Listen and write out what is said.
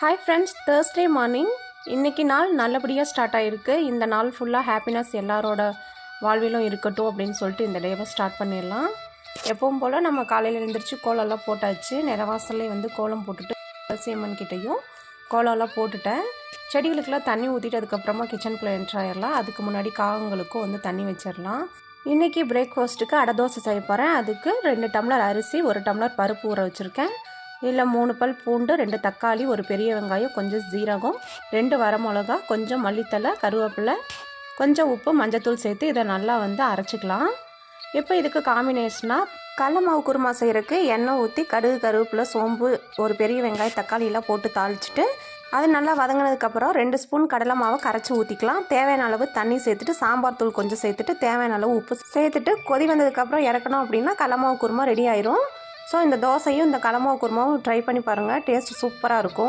Hi friends, Thursday morning. இன்றைக்கி நாள் நல்லபடியாக ஸ்டார்ட் ஆகிருக்கு. இந்த நாள் ஃபுல்லாக ஹாப்பினஸ் எல்லாரோட வாழ்விலும் இருக்கட்டும் அப்படின்னு சொல்லிட்டு இந்த டேவை ஸ்டார்ட் பண்ணிடலாம். எப்பவும் போல் நம்ம காலையில் எழுந்திரிச்சு கோலம்லாம் போட்டாச்சு. நிறவாசல்லே கோலம் போட்டுட்டு துளசியம்மன் கிட்டேயும் கோலம்லாம் போட்டுட்டேன். செடிகளுக்கெல்லாம் தண்ணி ஊற்றிட்டு அதுக்கப்புறமா கிச்சனுக்குள்ளே என்ட்ராயிடலாம். அதுக்கு முன்னாடி காகங்களுக்கும் தண்ணி வச்சிடலாம். இன்றைக்கி பிரேக்ஃபாஸ்ட்டுக்கு அடை தோசை செய்ய போகிறேன். அதுக்கு 2 டம்ளர் அரிசி, 1 டம்ளர் பருப்பு ஊற வச்சுருக்கேன். இதில் 3 பல் பூண்டு, 2 தக்காளி, ஒரு பெரிய வெங்காயம், கொஞ்சம் ஜீரகம், 2 வரமிளகா, கொஞ்சம் மல்லித்தலை, கருவேப்பிலை, கொஞ்சம் உப்பு, மஞ்சத்தூள் சேர்த்து இதை நல்லா அரைச்சிக்கலாம். இப்போ இதுக்கு காம்பினேஷனாக கடல மாவு குருமா செய்கிறதுக்கு எண்ணெய் ஊற்றி கடுகு, கருவேப்பிலை, சோம்பு, ஒரு பெரிய வெங்காயம், தக்காளியெல்லாம் போட்டு தாளிச்சிட்டு அது நல்லா வதங்கினதுக்கப்புறம் 2 ஸ்பூன் கடலை மாவை கரைச்சி ஊற்றிக்கலாம். தேவையான அளவு தண்ணி சேர்த்துட்டு சாம்பார் தூள் கொஞ்சம் சேர்த்துட்டு தேவையான அளவு உப்பு சேர்த்துட்டு கொதி வந்ததுக்கப்புறம் இறக்கணும் அப்படின்னா கடல மாவு குருமா ரெடி ஆயிரும். ஸோ இந்த தோசையும் இந்த கடல மாவு குருமாவும் ட்ரை பண்ணி பாருங்கள். டேஸ்ட் சூப்பராக இருக்கும்.